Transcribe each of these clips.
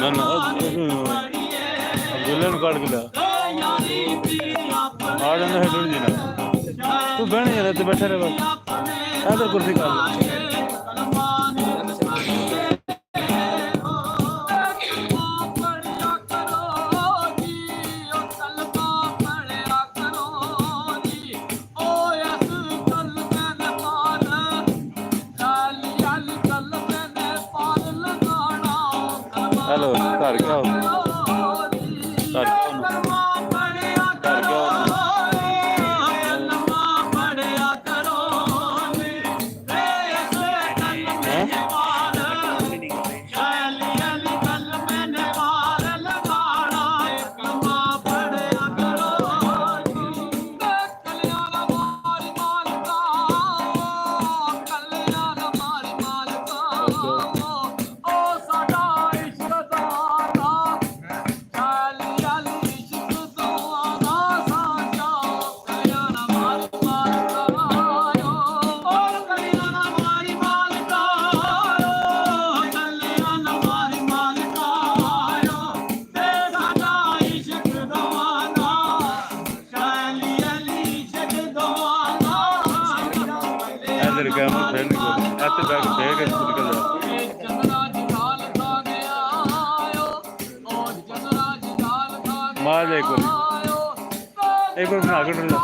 ना ना अब्दुल्ला ने काट के लिया आ जाना है थोड़ी देर तू बहने यार तू बैठा रहे बस इधर कुर्सी काट हेलो घर क्या हो घर क्या हो घर क्या हो मार एक और बना कर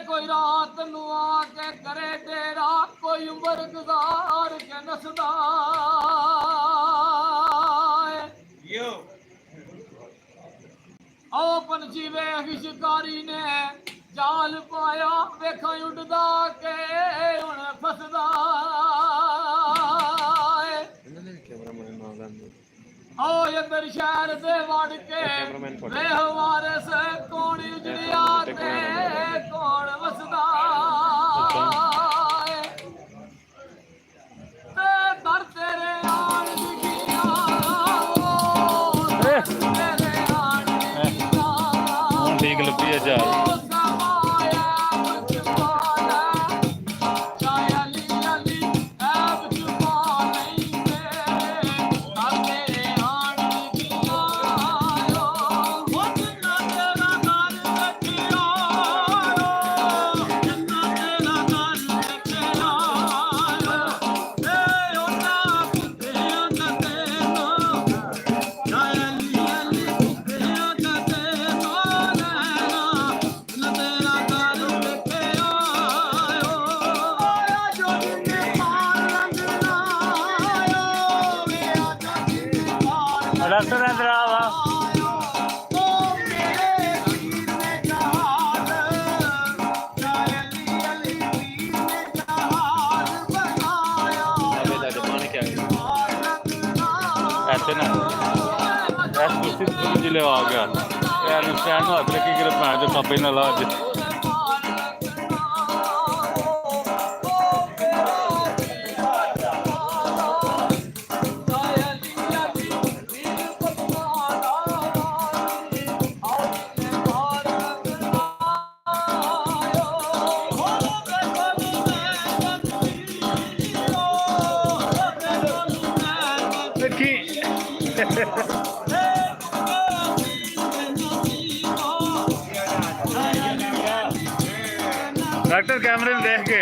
कोई रात नू आके करे तेरा कोई उम्र गुजार के नसदा आओ पंछी वेख शिकारी ने जाल पाया वेख उड़दा के हुण फसदा आओ अंदर शहर दे वड़ के वे हमारे से कौन उजड़िया ते कौन वसदा ते दर तेरे आन दिखिया डॉक्टर अंदर आवा ऐसे ना जिले आ गया यार स्टैंड हाथ रखी कि मैं तो कापे ना ला डॉक्टर कैमरे में देख के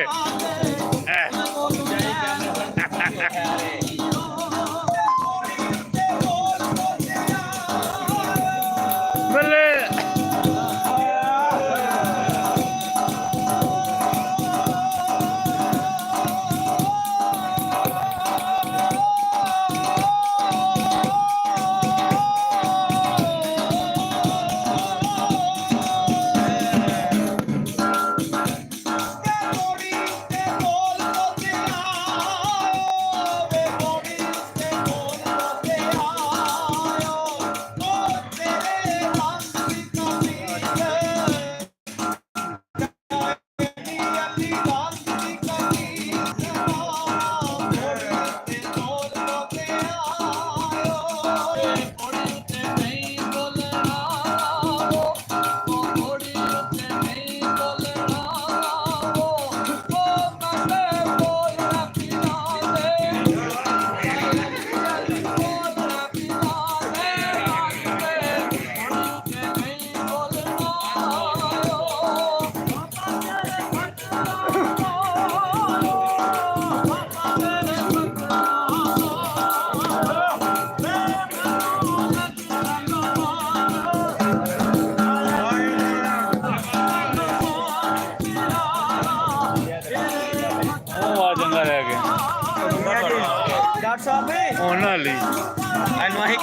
बल्ले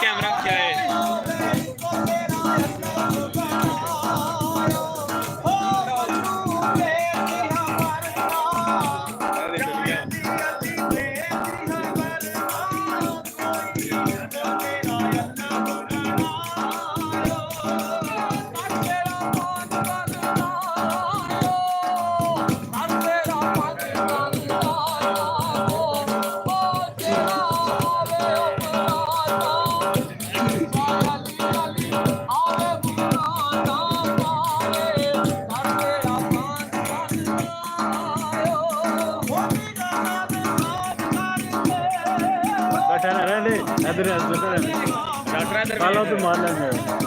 कैमरा क्या है Kalau tuh mana nih?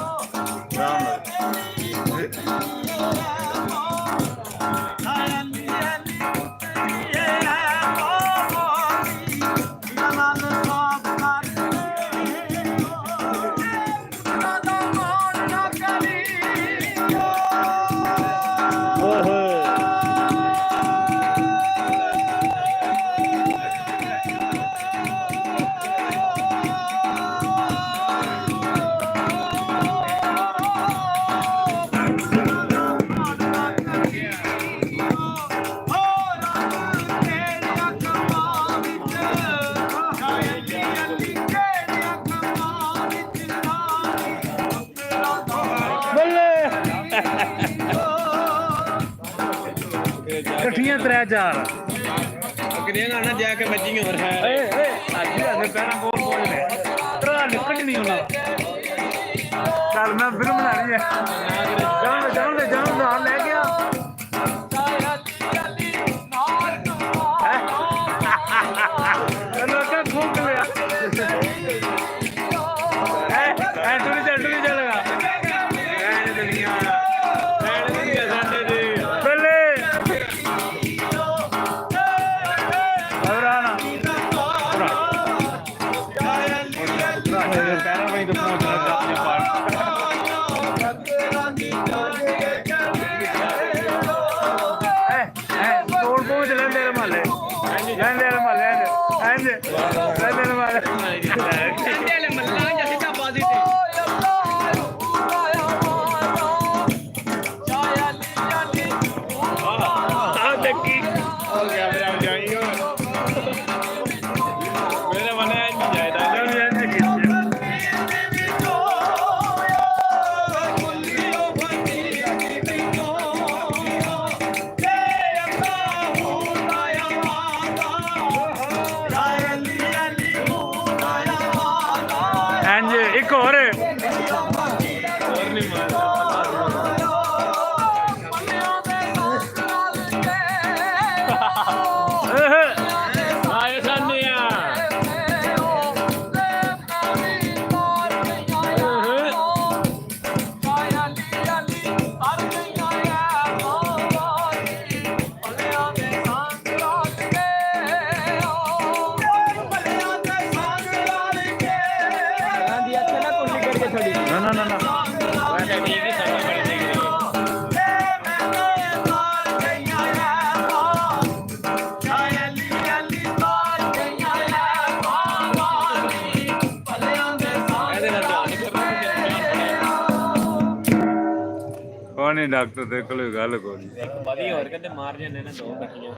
कठिया 3000 ना जाके बची और है पहला बोल बोल निकल नहीं होना ਚੱਲ ਮੈਂ ਫਿਲਮ ਬਣਾਣੀ ਹੈ ਜਨਮ ਨਾਲ ਲੈ ਗਿਆ ਲੋਕਾਂ ਫੂਕ ਲਿਆ ਐ ਟੁਰੀ ਚੱਲੇਗਾ ਐ ਦੁਨੀਆ ਸਾਡੇ ਦੇ ਬੱਲੇ ਅਵਰਾਨਾ ਪੈਰਾਂ ਵਹੀਂ ਤੋਂ ਪਹੁੰਚਣਾ ਚਾਹਤੇ ਪਾਰ ਤੋੜ ਪਹੁੰਚ ਲੈਂਦੇ ਨੇ ਮਾਲੇ ਲੈਂਦੇ ਨੇ ਮਾਲੇ ਲੈਂਦੇ ਨੇ ਮਾਲੇ ਇੱਕ ਹੋਰ ਆਏ ਸਾਨੀਆ ਨਾ ਕੋਣੀ ਡਾਕਟਰ ਦੇ ਕੋਲ ਗੱਲ ਕੋਈ ਵਧੀਆ ਹੋਰ ਕਹਿੰਦੇ ਮਾਰ ਜਾਂਦੇ ਨੇ ਦੋ ਇਕੱਠੀਆਂ